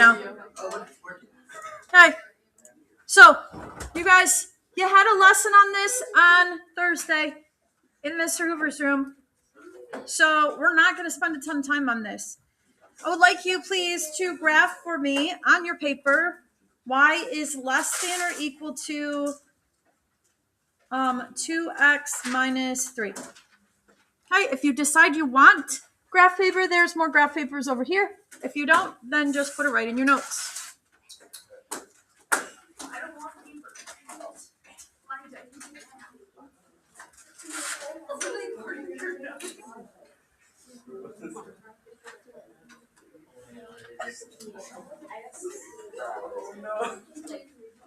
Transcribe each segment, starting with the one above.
now. Okay. So, you guys, you had a lesson on this on Thursday in Mr. Hoover's room. So, we're not going to spend a ton of time on this. I would like you, please, to graph for me on your paper y is less than or equal to 2x minus 3. Okay, if you decide you want graph paper, there's more graph papers over here. If you don't, then just put it right in your notes.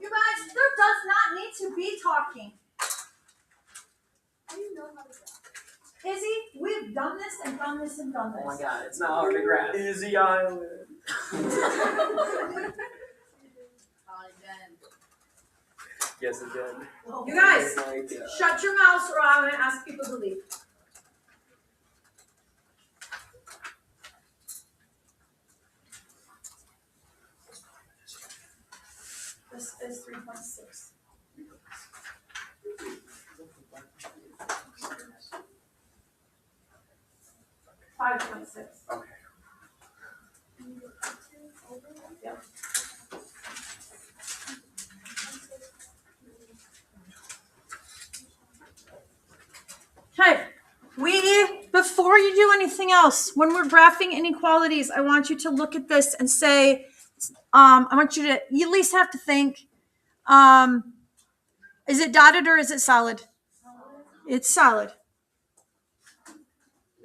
You guys, there does not need to be talking. Izzy, we've done this and done this and done this. Oh my god, it's not hard to graph. Izzy Island. Yes, it did. You guys, shut your mouths or I'm going to ask people to leave. This is 3.6. $5.6. Okay. Yep. Okay, before you do anything else, when we're graphing inequalities, I want you to look at this and say, I want you at least have to think, is it dotted or is it solid? It's solid.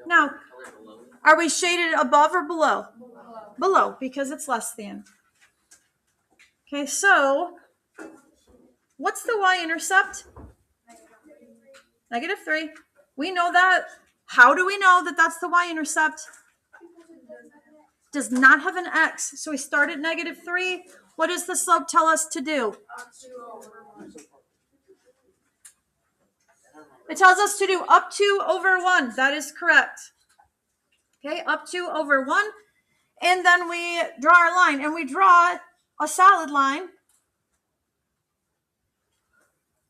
Now, are we shaded above or below? Below, because it's less than. Okay, so what's the y-intercept? -3. We know that. How do we know that that's the y-intercept? Does not have an x. So we start at -3. What does the slope tell us to do? It tells us to do up to over 1. That is correct. Okay, up to over 1. And then we draw our line. And we draw a solid line.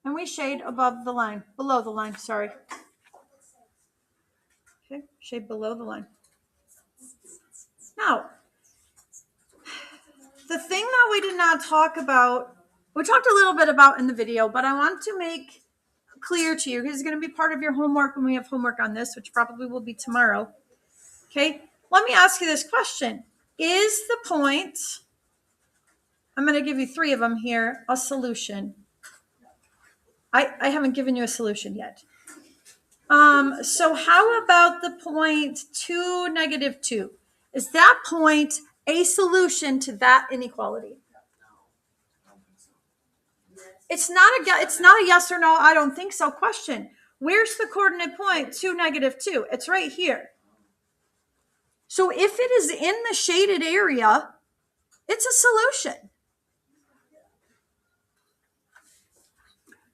And we shade above the line. Below the line, sorry. Okay, shade below the line. Now, the thing that we did not talk about, we talked a little bit about in the video, but I want to make clear to you, because it's going to be part of your homework when we have homework on this, which probably will be tomorrow. Okay, let me ask you this question. Is the point, I'm going to give you 3 of them here, a solution? I haven't given you a solution yet. So how about the point 2, -2? Is that point a solution to that inequality? It's not a yes or no, I don't think so question. Where's the coordinate point 2, -2? It's right here. So if it is in the shaded area, it's a solution.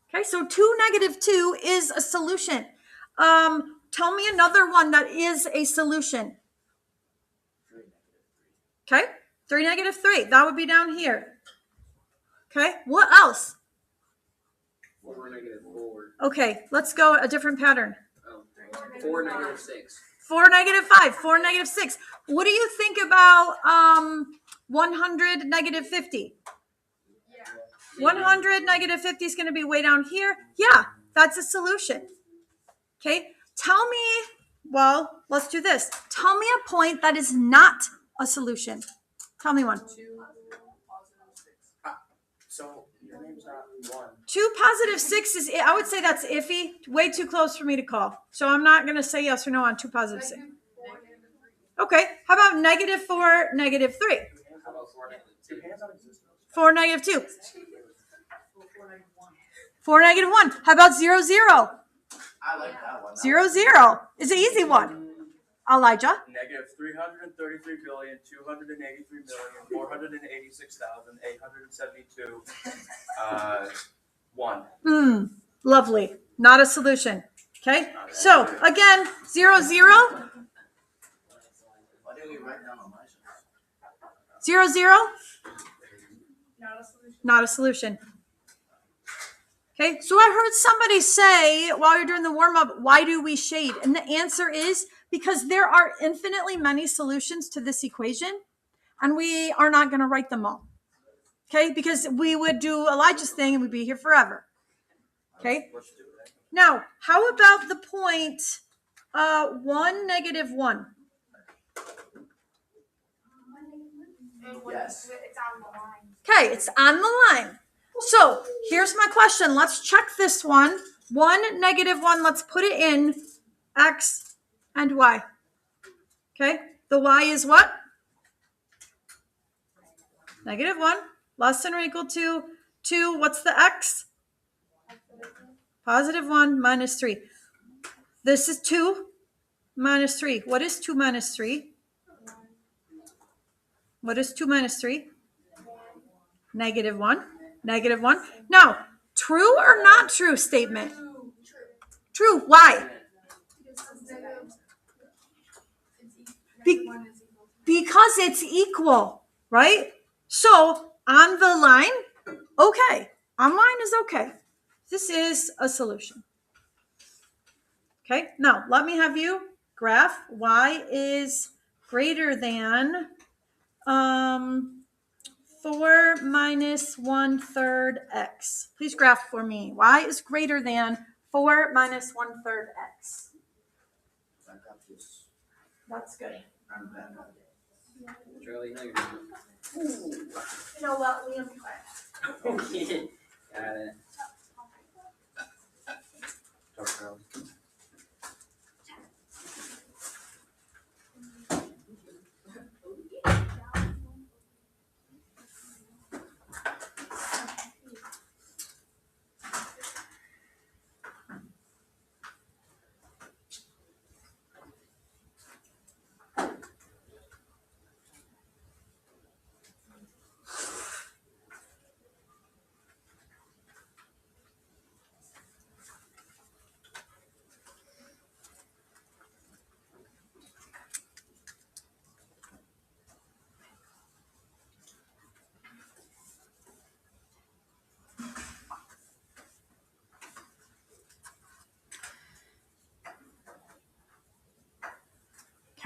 Okay, so 2, -2 is a solution. Tell me another one that is a solution. Okay, 3, -3. That would be down here. Okay, what else? 4, -4. Okay, let's go a different pattern. 4, -6. 4, -5. 4, -6. What do you think about 100, -50? 100, -50 is going to be way down here. Yeah, that's a solution. Okay, tell me, well, let's do this. Tell me a point that is not a solution. Tell me one. 2, +6. So your name's not 1. 2 +6 is, I would say that's iffy. Way too close for me to call. So I'm not going to say yes or no on 2 +6. Okay, how about -4, -3? How about 4, -2? Hands on existence. 4, -2. 4, -1. How about 0, 0? I like that one. 0, 0 is an easy one. Elijah? -333,283,486,872. 1. Lovely. Not a solution. Okay. So again, 0, 0. Why didn't we write down on my sheet? 0, 0? Not a solution. Not a solution. Okay, so I heard somebody say while you're doing the warm-up, why do we shade? And the answer is because there are infinitely many solutions to this equation, and we are not going to write them all. Okay, because we would do Elijah's thing and we'd be here forever. Okay, now how about the point 1, negative 1? Yes. It's on the line. Okay, it's on the line. So here's my question. Let's check this one. 1, negative 1. Let's put it in X and Y. Okay, the Y is what? Negative 1. Less than or equal to 2. What's the X? Positive 1 minus 3. This is 2 minus 3. What is 2 minus 3? What is 2 minus 3? Negative 1. Negative 1. Now, true or not true statement? True. Why? Because it's equal, right? So on the line, okay. On line is okay. This is a solution. Okay, now let me have you graph y is greater than 4 minus 1/3 x. Please graph for me. Y is greater than 4 minus 1/3 x. I got this. That's good. I'm bad at it. Charlie, no, you're not. You know what, Liam? Got it. Talk, Charlie.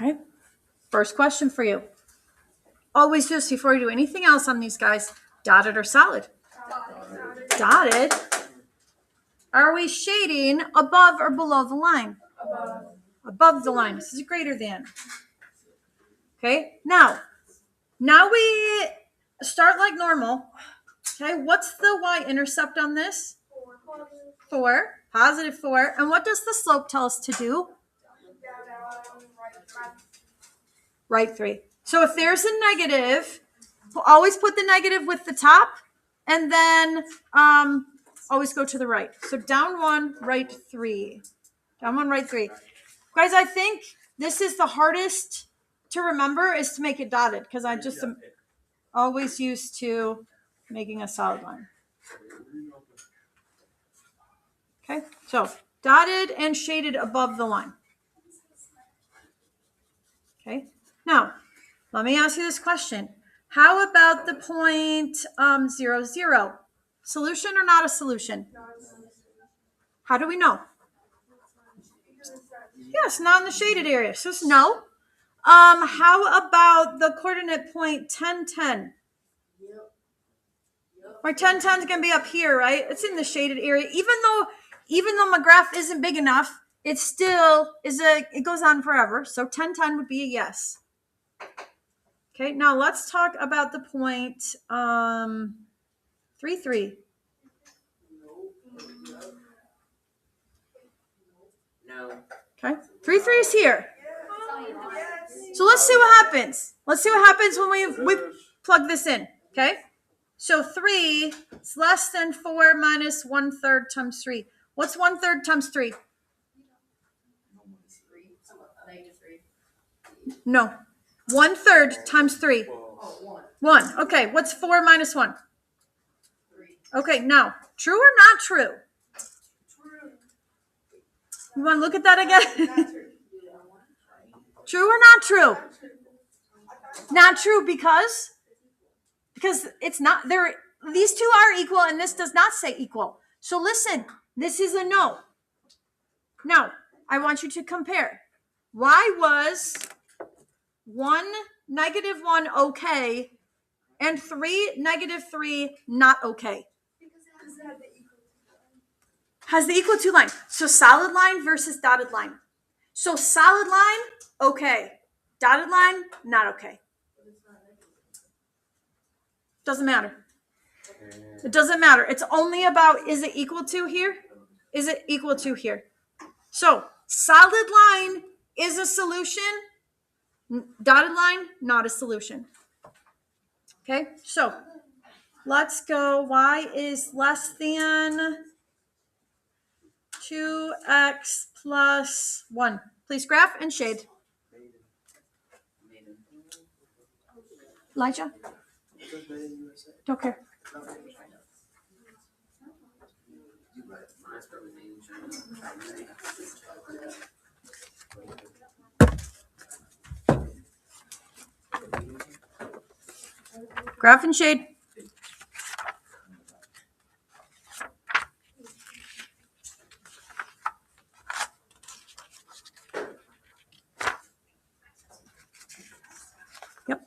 Okay. First question for you. Always just before you do anything else on these guys, dotted or solid? Dotted. Are we shading above or below the line? Above. Above the line. This is greater than. Okay. Now we start like normal. Okay. What's the y-intercept on this? 4. Positive 4. And what does the slope tell us to do? Right 3. So if there's a negative, we'll always put the negative with the top and then always go to the right. So down 1, right 3. Down 1, right 3. Guys, I think this is the hardest to remember is to make it dotted because I just am always used to making a solid line. Okay, so dotted and shaded above the line. Okay, now let me ask you this question. How about the point 0, 0? Solution or not a solution? How do we know? Yes, not in the shaded area. So it's no. How about the coordinate point 10, 10? Right, 10, 10 is going to be up here, right? It's in the shaded area. Even though my graph isn't big enough, it still it goes on forever. So 10, 10 would be a yes. Okay, now let's talk about the point 3, 3. No. Okay, 3, 3 is here. So let's see what happens. Let's see what happens when we plug this in. Okay, so 3 is less than 4 minus 1/3 times 3. What's 1/3 times 3? No. 1/3 times 3. 1. Okay, what's 4 minus 1? Okay, now, true or not true? You want to look at that again? True or not true? Not true because? because it's not there. These two are equal and this does not say equal. So listen, this is a no. Now, I want you to compare. Why was 1, -1 okay and 3, -3 not okay? Has the equal to line. So solid line versus dotted line. So solid line, okay. Dotted line, not okay. Doesn't matter. It doesn't matter. It's only about, is it equal to here? Is it equal to here? So solid line is a solution. Dotted line, not a solution. Okay, so let's go. Y is less than 2x plus 1. Please graph and shade. Elijah? Don't care. Mine's probably made in China. Graph and shade. Yep.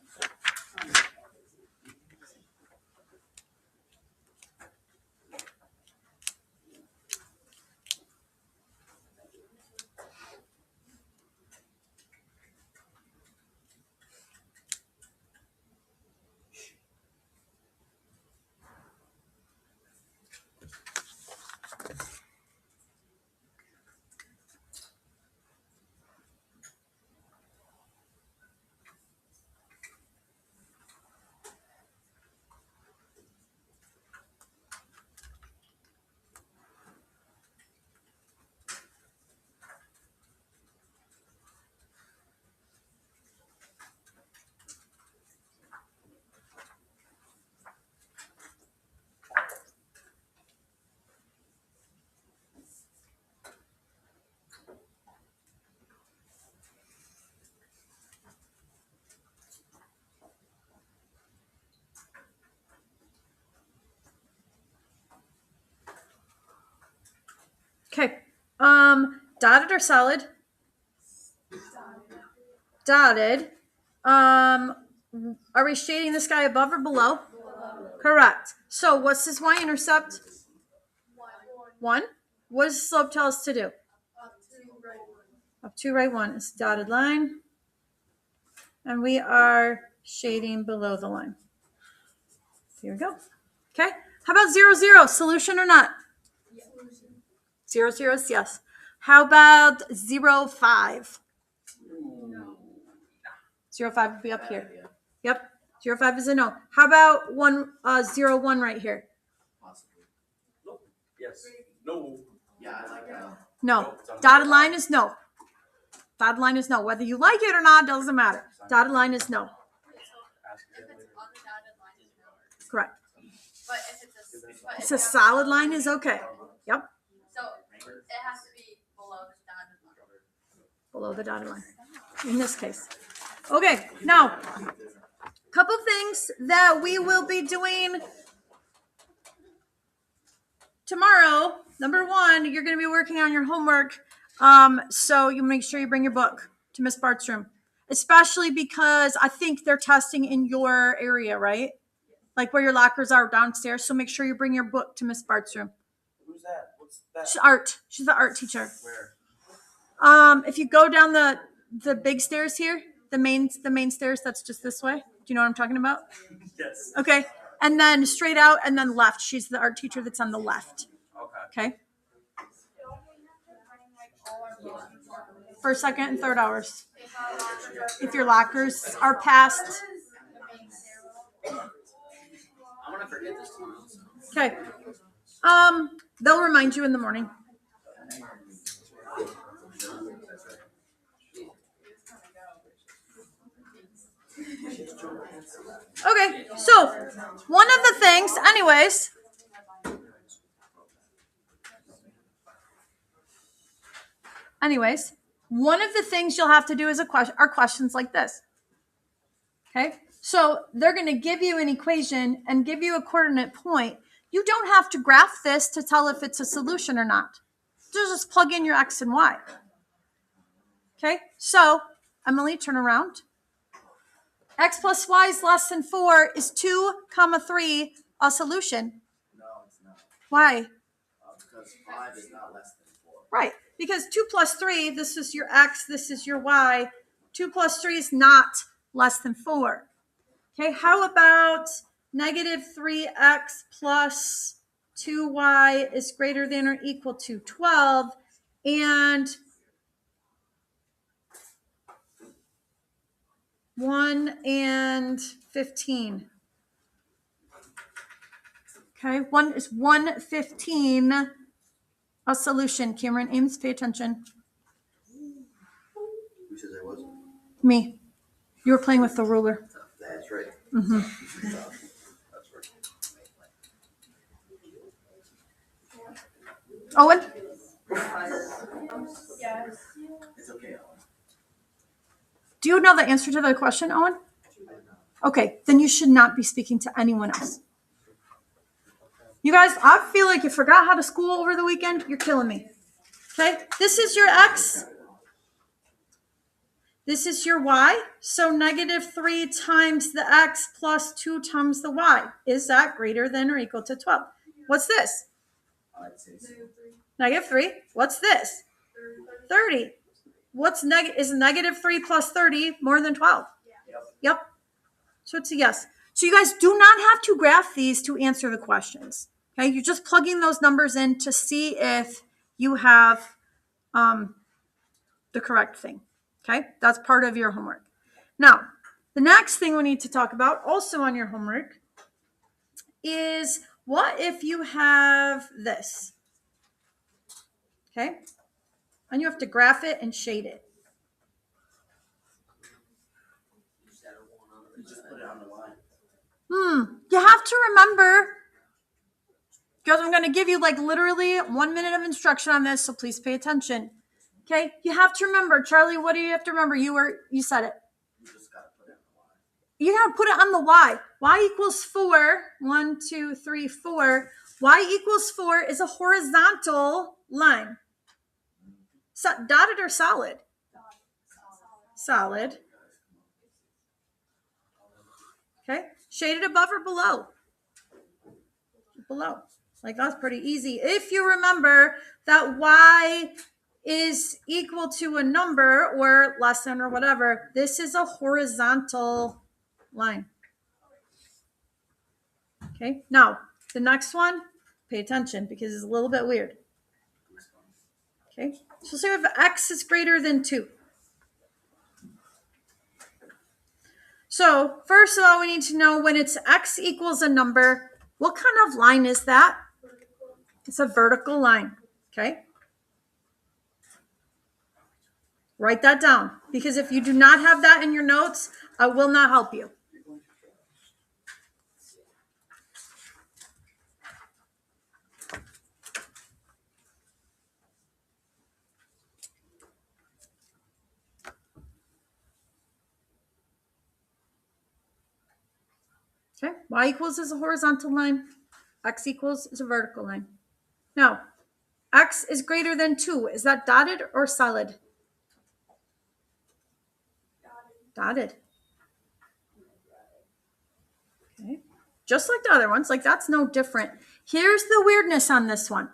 Okay. Dotted or solid? Dotted. Are we shading this guy above or below? Correct. So what's this y-intercept? 1. What does the slope tell us to do? Up 2, right 1 is dotted line. And we are shading below the line. Here we go. Okay. How about 0, 0? Solution or not? 0, 0 is yes. How about 0, 5? 0, 5 would be up here. Yep. 0, 5 is a no. How about 0, 1 right here? Possibly. Nope. Yes. No. Yeah, I like that. No. Dotted line is no. Dotted line is no. Whether you like it or not doesn't matter. Dotted line is no. If it's on the dotted line, it's no. Correct. But if It's a solid line is okay. Yep. So it has to be below the dotted line. Below the dotted line. In this case. Okay. Now, couple things that we will be doing tomorrow. Number 1, you're going to be working on your homework. So you make sure you bring your book to Miss Bart's room, especially because I think they're testing in your area, right? Like where your lockers are downstairs. So make sure you bring your book to Miss Bart's room. Who's that? What's that? She's art. She's the art teacher. Where? If you go down the big stairs here, the main stairs, that's just this way. Do you know what I'm talking about? Yes. Okay. And then straight out and then left. She's the art teacher that's on the left. Okay. Okay. For second and third hours. If your lockers are past. I'm gonna forget this tomorrow. So. Okay. They'll remind you in the morning. Okay, so one of the things, anyways, one of the things you'll have to do is are questions like this. Okay, So they're going to give you an equation and give you a coordinate point. You don't have to graph this to tell if it's a solution or not. Just plug in your X and Y. Okay, so Emily, turn around. X plus Y is less than 4 is 2, 3, a solution. No, it's not. Why? Because 5 is not less than 4. Right, because 2 plus 3, this is your X, this is your Y. 2 plus 3 is not less than 4. Okay, how about negative 3x plus 2y is greater than or equal to 12, and 1 and 15. Okay, 1 is 115, a solution. Cameron, Ames, pay attention. Who says I wasn't? Me. You were playing with the ruler. That's right. Mm-hmm. That's right. Owen? It's okay, Ellen. Do you know the answer to the question, Owen? Okay, then you should not be speaking to anyone else. You guys, I feel like you forgot how to school over the weekend. You're killing me. Okay, this is your X. This is your Y. So negative 3 times the X plus 2 times the Y. Is that greater than or equal to 12? What's this? I'd say so. Negative 3. What's this? 30. What's is negative 3 plus 30 more than 12? Yep. So it's a yes. So you guys do not have to graph these to answer the questions. Okay, you're just plugging those numbers in to see if you have the correct thing. Okay, that's part of your homework. Now, the next thing we need to talk about, also on your homework, is what if you have this? Okay, and you have to graph it and shade it. You just put it on the line. You have to remember, because I'm going to give you like literally 1 minute of instruction on this, so please pay attention. Okay, you have to remember, Charlie, what do you have to remember? You said it. You just got to put it on the line. You got to put it on the Y. Y equals 4. 1, 2, 3, 4. Y equals 4 is a horizontal line. So, dotted or solid? Solid. Okay. Shaded above or below? Below. Like that's pretty easy. If you remember that Y is equal to a number or less than or whatever, this is a horizontal line. Okay. Now, the next one, pay attention because it's a little bit weird. Okay. So say if X is greater than 2. So first of all, we need to know when it's X equals a number, what kind of line is that? It's a vertical line. Okay. Write that down because if you do not have that in your notes, I will not help you. Okay, Y equals is a horizontal line. X equals is a vertical line. Now, X is greater than 2. Is that dotted or solid? Dotted. Okay, just like the other ones, like that's no different. Here's the weirdness on this one.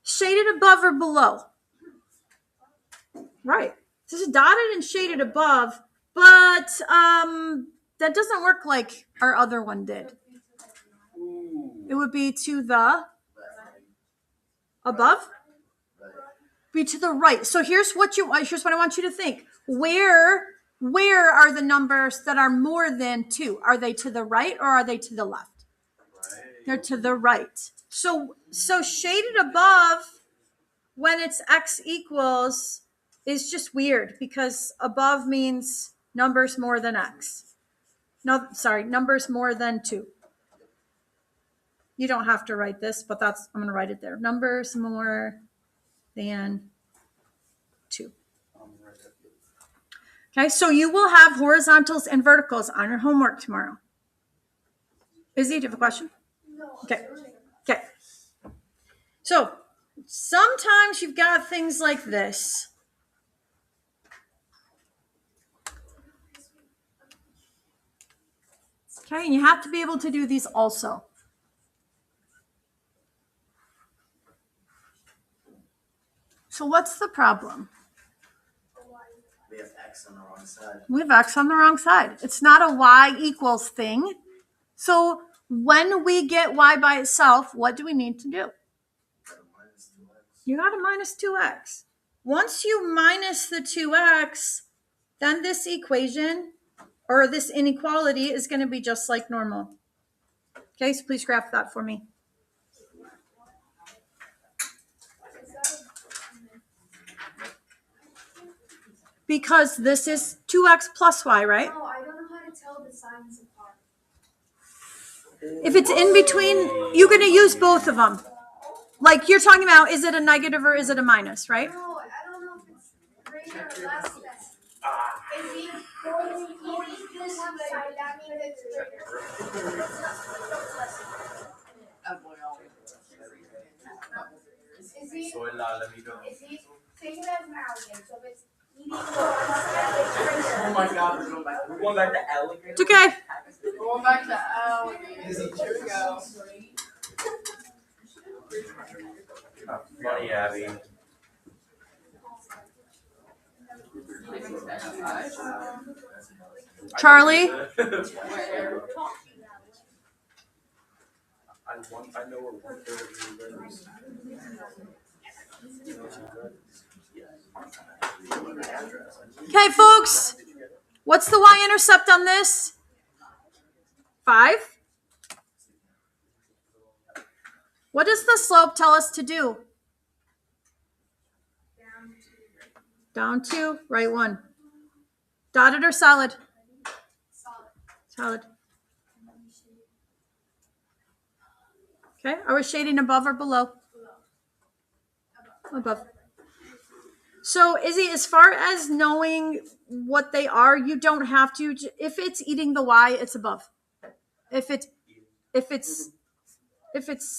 Shaded above or below? Right. This is dotted and shaded above, but that doesn't work like our other one did. It would be to the above, be to the right. So here's what I want you to think. Where are the numbers that are more than 2? Are they to the right or are they to the left? They're to the right. So shaded above when it's X equals is just weird because above means numbers more than X. No, sorry, numbers more than 2. You don't have to write this, but I'm going to write it there. Numbers more than 2. Okay, so you will have horizontals and verticals on your homework tomorrow. Izzy, do you have a question? No. Okay. Okay. So sometimes you've got things like this. Okay, and you have to be able to do these also. So what's the problem? We have X on the wrong side. We have X on the wrong side. It's not a Y equals thing. So when we get Y by itself, what do we need to do? Minus 2X. You got a minus 2X. Once you minus the 2X, then this equation or this inequality is going to be just like normal. Okay, so please graph that for me. Because this is 2X plus Y, right? No, I don't know how to tell the signs apart. If it's in between, you're going to use both of them. Like you're talking about, is it a negative or is it a minus, right? No, I don't know if it's greater or less than. Ah. If we go this way, that means it's greater. Is he take it as an alligator? So if it's eating the one side, it's Oh greater. my god, we're going back to alligator. It's okay. We're going back to alligator. Here we go. Funny, Abby. Charlie? I know where 1/3 is. Okay, folks. What's the y-intercept on this? 5. What does the slope tell us to do? Down 2, right 1. Dotted or solid? Solid. Okay, are we shading above or below? Above. So, Izzy, as far as knowing what they are, you don't have to. If it's eating the Y, it's above. If it's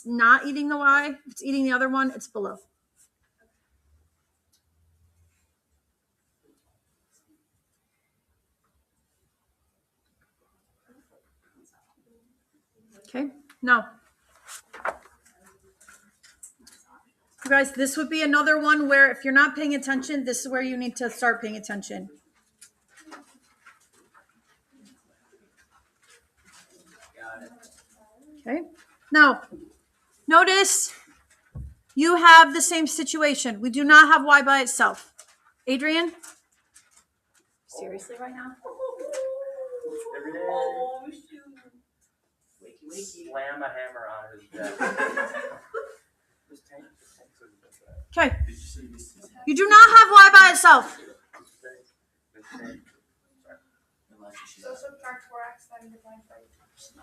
not eating the Y, if it's eating the other one, it's below. Okay, now, you guys, this would be another one where if you're not paying attention, this is where you need to start paying attention. Okay, now, notice you have the same situation. We do not have Y by itself. Adrian? Seriously right now? Every day. Oh, shoot. Wakey. Slam a hammer on his desk. Okay. You do not have Y by itself. So subtract 4x, then divide by 2.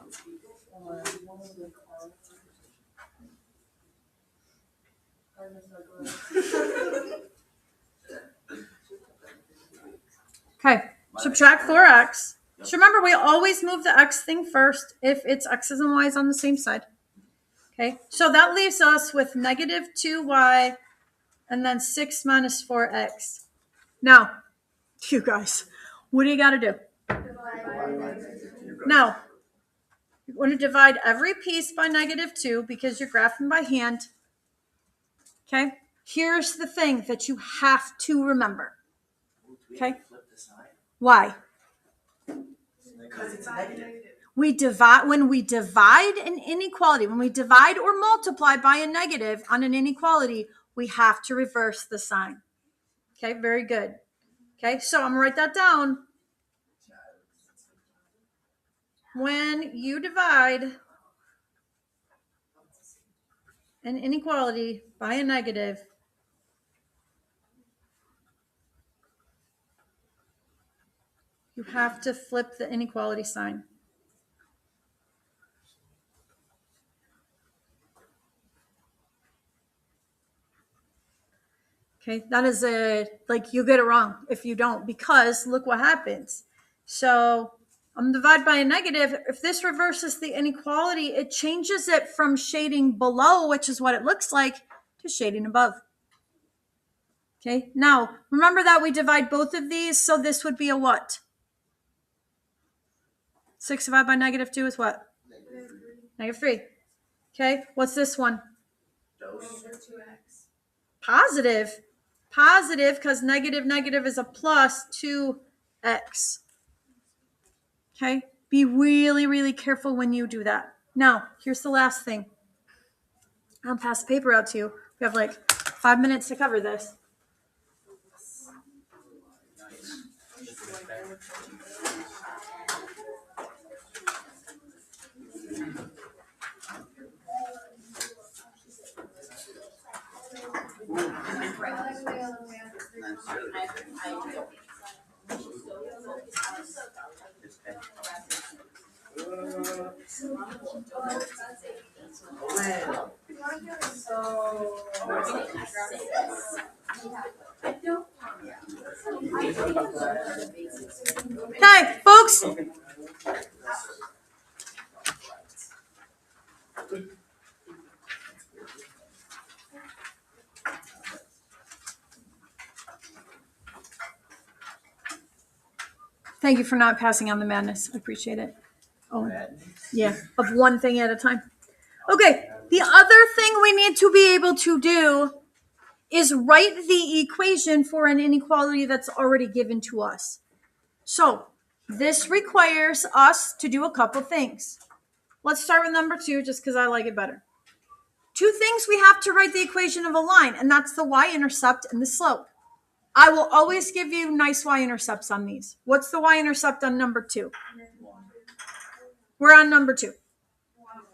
Okay, subtract 4x. So remember, we always move the x thing first if it's x's and y's on the same side. Okay, so that leaves us with negative 2y and then 6 minus 4x. Now, you guys, what do you got to do? Now, you're going to divide every piece by negative 2 because you're graphing by hand. Okay, here's the thing that you have to remember. Okay, why? Because it's negative. When we divide an inequality, when we divide or multiply by a negative on an inequality, we have to reverse the sign. Okay, very good. Okay, so I'm gonna write that down. When you divide an inequality by a negative, you have to flip the inequality sign. Okay, that is you get it wrong if you don't, because look what happens. So I'm divided by a negative. If this reverses the inequality, it changes it from shading below, which is what it looks like, to shading above. Okay, now remember that we divide both of these, so this would be a what? 6 divided by negative 2 is what? Negative 3. Okay, what's this one? Positive. Positive, because negative is a plus 2x. Okay, be really, really careful when you do that. Now, here's the last thing. I'll pass the paper out to you. We have like 5 minutes to cover this. Okay, folks. Thank you for not passing on the madness. I appreciate it. Oh, yeah, of one thing at a time. Okay, the other thing we need to be able to do is write the equation for an inequality that's already given to us. So this requires us to do a couple things. Let's start with number 2, just because I like it better. 2 things we have to write the equation of a line, and that's the y-intercept and the slope. I will always give you nice y-intercepts on these. What's the y-intercept on number 2? We're on number 2.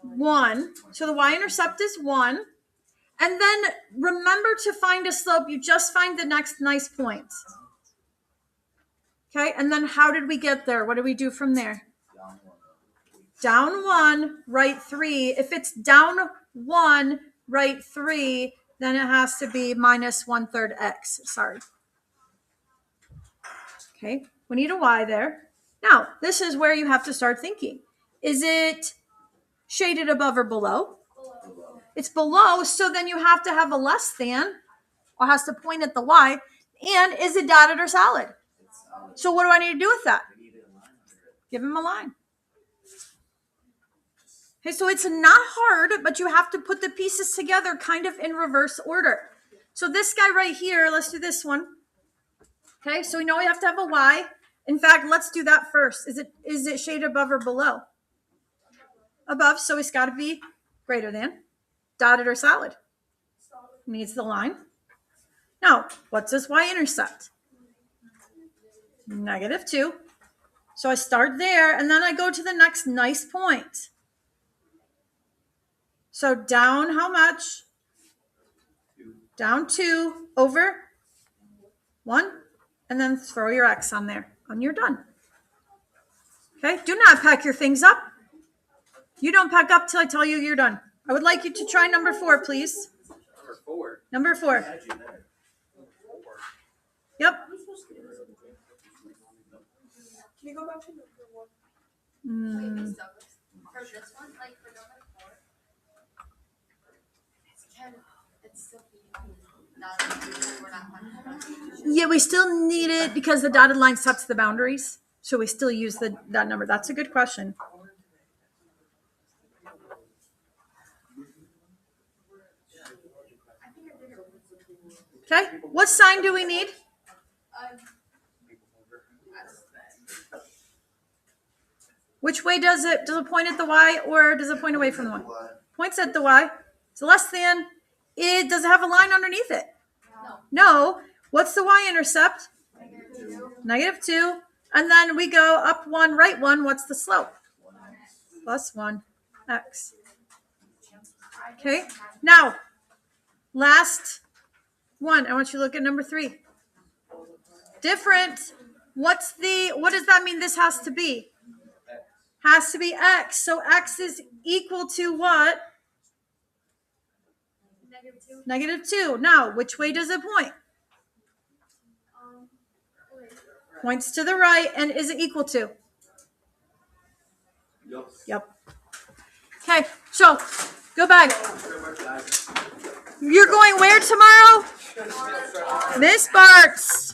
1. So the y-intercept is 1. And then remember to find a slope. You just find the next nice points. Okay, and then how did we get there? What do we do from there? Down 1, right 3. If it's down 1, right 3, then it has to be minus 1/3 x. Sorry. Okay, we need a y there. Now, this is where you have to start thinking. Is it shaded above or below? It's below, so then you have to have a less than, or has to point at the y. And is it dotted or solid? So what do I need to do with that? Give him a line. Okay, so it's not hard, but you have to put the pieces together kind of in reverse order. So this guy right here, let's do this one. Okay, so we know we have to have a y. In fact, let's do that first. Is it shaded above or below? Above, so it's got to be greater than. Dotted or solid? Needs the line. Now, what's this y-intercept? Negative 2. So I start there, and then I go to the next nice point. So down how much? Down 2 over 1, and then throw your x on there, and you're done. Okay, do not pack your things up. You don't pack up till I tell you you're done. I would like you to try number 4, please. Number 4. Yep. Can you go back to number 1? For this one, like for number 4, it's still Yeah, we still need it because the dotted line sets the boundaries. So we still use that number. That's a good question. Okay, what sign do we need? Which way does it point at the y, or does it point away from the y? Points at the y. It's less than. Does it have a line underneath it? No. What's the y-intercept? Negative 2. And then we go up 1, right 1. What's the slope? Plus 1 x. Okay. Now, last one. I want you to look at number 3. Different. What does that mean this has to be? Has to be x. So x is equal to what? Negative 2. Now, which way does it point? Points to the right, and is it equal to? Yep. Okay, so go back. You're going where tomorrow? Miss Barks.